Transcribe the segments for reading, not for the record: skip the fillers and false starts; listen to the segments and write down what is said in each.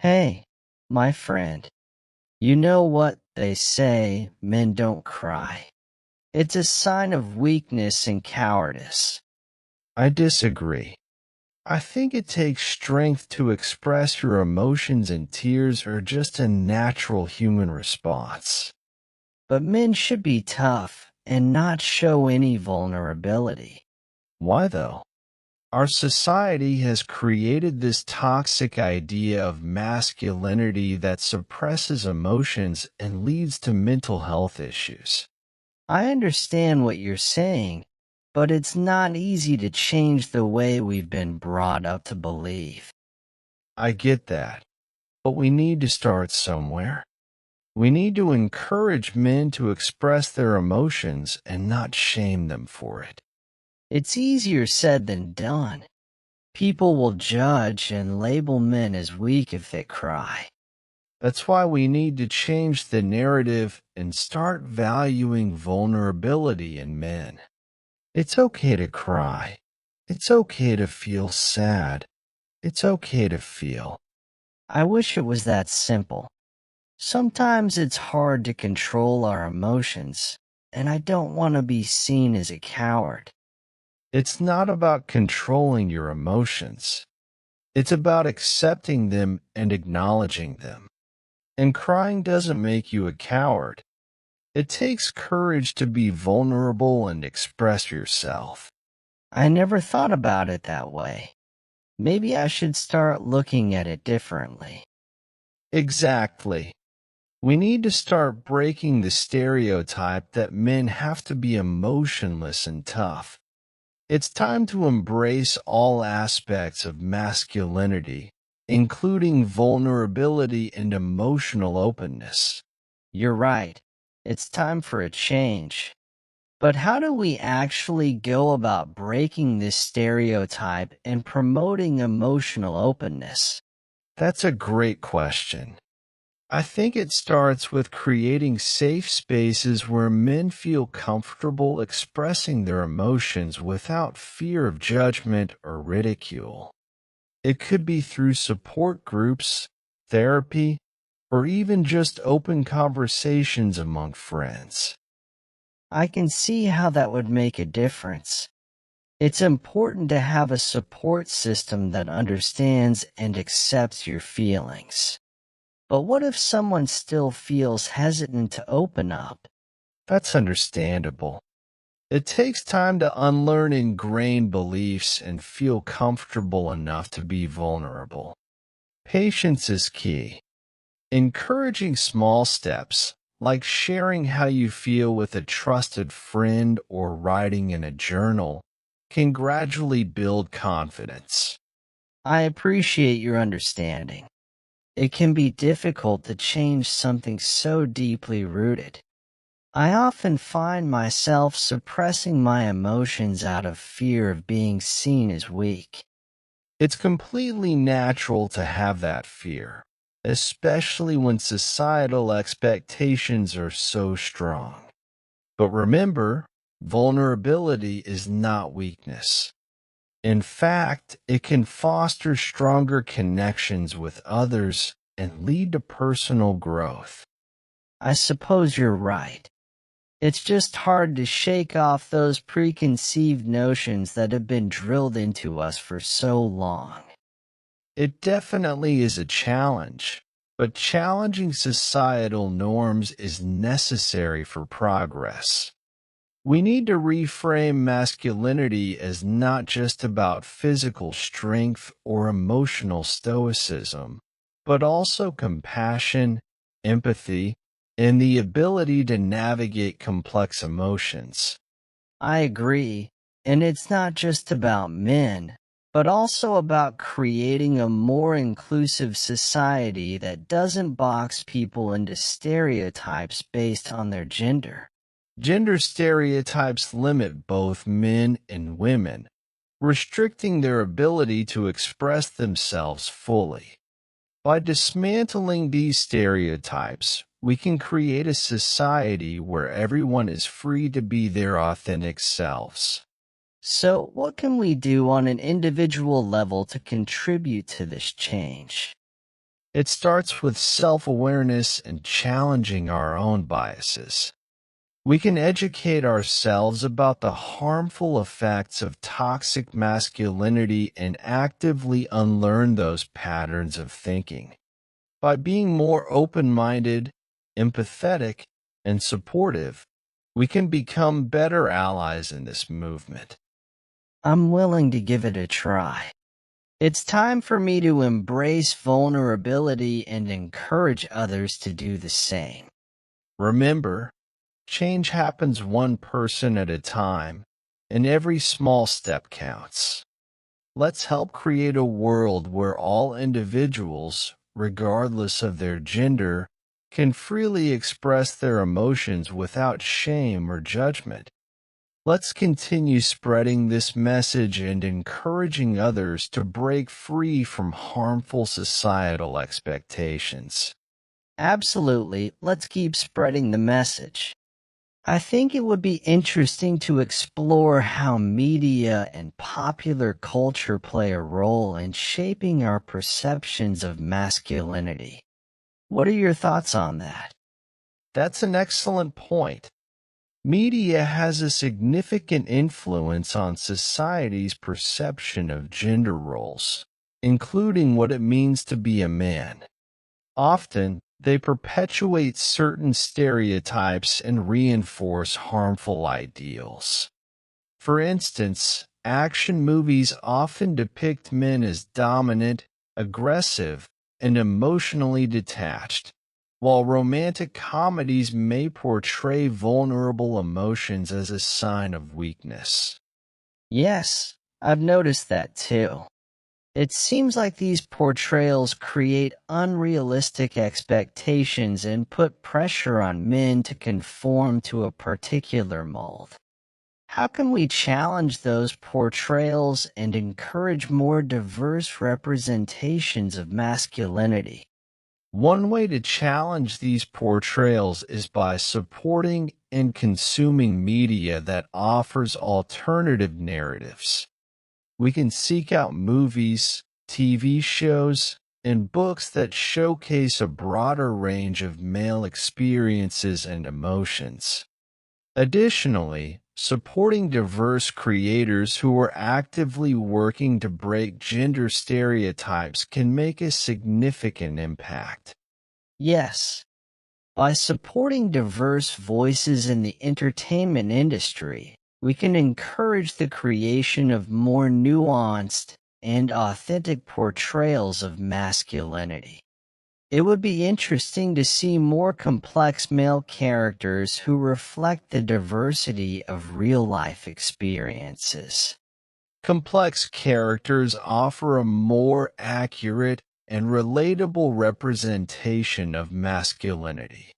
Hey, my friend, you know what they say, men don't cry. It's a sign of weakness and cowardice. I disagree. I think it takes strength to express your emotions, and tears are just a natural human response. But men should be tough and not show any vulnerability. Why though? Our society has created this toxic idea of masculinity that suppresses emotions and leads to mental health issues. I understand what you're saying, but it's not easy to change the way we've been brought up to believe. I get that, but we need to start somewhere. We need to encourage men to express their emotions and not shame them for it. It's easier said than done. People will judge and label men as weak if they cry. That's why we need to change the narrative and start valuing vulnerability in men. It's okay to cry. It's okay to feel sad. It's okay to feel. I wish it was that simple. Sometimes it's hard to control our emotions, and I don't want to be seen as a coward. It's not about controlling your emotions. It's about accepting them and acknowledging them. And crying doesn't make you a coward. It takes courage to be vulnerable and express yourself. I never thought about it that way. Maybe I should start looking at it differently. Exactly. We need to start breaking the stereotype that men have to be emotionless and tough. It's time to embrace all aspects of masculinity, including vulnerability and emotional openness. You're right. It's time for a change. But how do we actually go about breaking this stereotype and promoting emotional openness? That's a great question. I think it starts with creating safe spaces where men feel comfortable expressing their emotions without fear of judgment or ridicule. It could be through support groups, therapy, or even just open conversations among friends. I can see how that would make a difference. It's important to have a support system that understands and accepts your feelings. But what if someone still feels hesitant to open up? That's understandable. It takes time to unlearn ingrained beliefs and feel comfortable enough to be vulnerable. Patience is key. Encouraging small steps, like sharing how you feel with a trusted friend or writing in a journal, can gradually build confidence. I appreciate your understanding. It can be difficult to change something so deeply rooted. I often find myself suppressing my emotions out of fear of being seen as weak. It's completely natural to have that fear, especially when societal expectations are so strong. But remember, vulnerability is not weakness. In fact, it can foster stronger connections with others and lead to personal growth. I suppose you're right. It's just hard to shake off those preconceived notions that have been drilled into us for so long. It definitely is a challenge, but challenging societal norms is necessary for progress. We need to reframe masculinity as not just about physical strength or emotional stoicism, but also compassion, empathy, and the ability to navigate complex emotions. I agree, and it's not just about men, but also about creating a more inclusive society that doesn't box people into stereotypes based on their gender. Gender stereotypes limit both men and women, restricting their ability to express themselves fully. By dismantling these stereotypes, we can create a society where everyone is free to be their authentic selves. So, what can we do on an individual level to contribute to this change? It starts with self-awareness and challenging our own biases. We can educate ourselves about the harmful effects of toxic masculinity and actively unlearn those patterns of thinking. By being more open-minded, empathetic, and supportive, we can become better allies in this movement. I'm willing to give it a try. It's time for me to embrace vulnerability and encourage others to do the same. Remember, change happens one person at a time, and every small step counts. Let's help create a world where all individuals, regardless of their gender, can freely express their emotions without shame or judgment. Let's continue spreading this message and encouraging others to break free from harmful societal expectations. Absolutely, let's keep spreading the message. I think it would be interesting to explore how media and popular culture play a role in shaping our perceptions of masculinity. What are your thoughts on that? That's an excellent point. Media has a significant influence on society's perception of gender roles, including what it means to be a man. Often, they perpetuate certain stereotypes and reinforce harmful ideals. For instance, action movies often depict men as dominant, aggressive, and emotionally detached, while romantic comedies may portray vulnerable emotions as a sign of weakness. Yes, I've noticed that too. It seems like these portrayals create unrealistic expectations and put pressure on men to conform to a particular mold. How can we challenge those portrayals and encourage more diverse representations of masculinity? One way to challenge these portrayals is by supporting and consuming media that offers alternative narratives. We can seek out movies, TV shows, and books that showcase a broader range of male experiences and emotions. Additionally, supporting diverse creators who are actively working to break gender stereotypes can make a significant impact. Yes, by supporting diverse voices in the entertainment industry, we can encourage the creation of more nuanced and authentic portrayals of masculinity. It would be interesting to see more complex male characters who reflect the diversity of real-life experiences. Complex characters offer a more accurate and relatable representation of masculinity.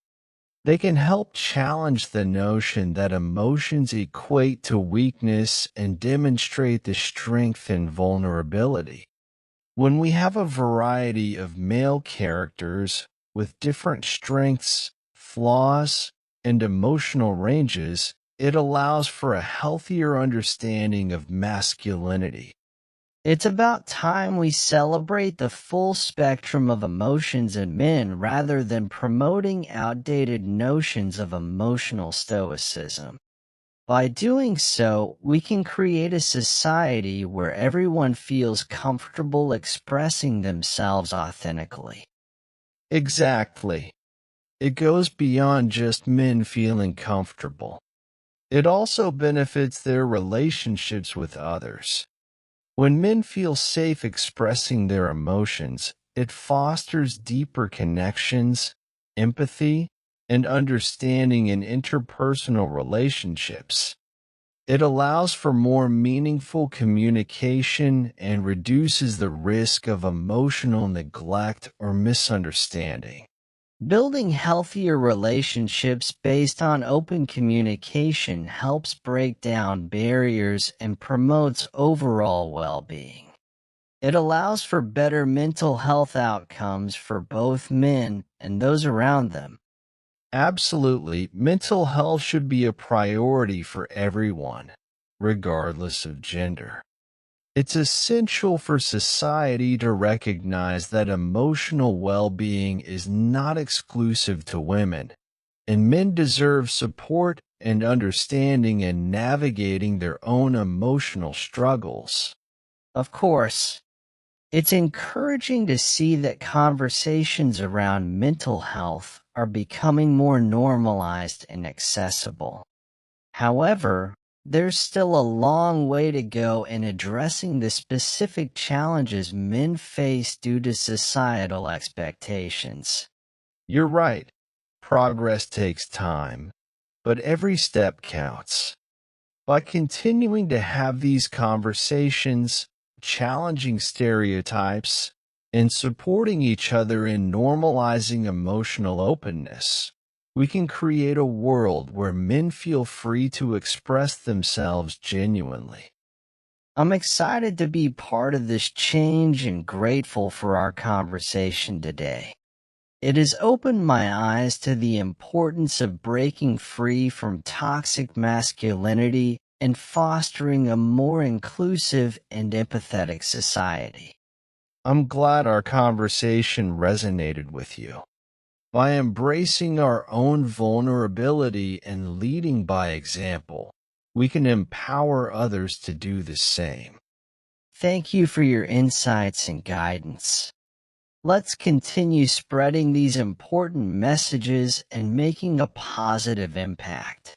They can help challenge the notion that emotions equate to weakness and demonstrate the strength and vulnerability. When we have a variety of male characters with different strengths, flaws, and emotional ranges, it allows for a healthier understanding of masculinity. It's about time we celebrate the full spectrum of emotions in men rather than promoting outdated notions of emotional stoicism. By doing so, we can create a society where everyone feels comfortable expressing themselves authentically. Exactly. It goes beyond just men feeling comfortable. It also benefits their relationships with others. When men feel safe expressing their emotions, it fosters deeper connections, empathy, and understanding in interpersonal relationships. It allows for more meaningful communication and reduces the risk of emotional neglect or misunderstanding. Building healthier relationships based on open communication helps break down barriers and promotes overall well-being. It allows for better mental health outcomes for both men and those around them. Absolutely, mental health should be a priority for everyone, regardless of gender. It's essential for society to recognize that emotional well-being is not exclusive to women, and men deserve support and understanding in navigating their own emotional struggles. Of course, it's encouraging to see that conversations around mental health are becoming more normalized and accessible. However, there's still a long way to go in addressing the specific challenges men face due to societal expectations. You're right, progress takes time, but every step counts. By continuing to have these conversations, challenging stereotypes, and supporting each other in normalizing emotional openness, we can create a world where men feel free to express themselves genuinely. I'm excited to be part of this change and grateful for our conversation today. It has opened my eyes to the importance of breaking free from toxic masculinity and fostering a more inclusive and empathetic society. I'm glad our conversation resonated with you. By embracing our own vulnerability and leading by example, we can empower others to do the same. Thank you for your insights and guidance. Let's continue spreading these important messages and making a positive impact.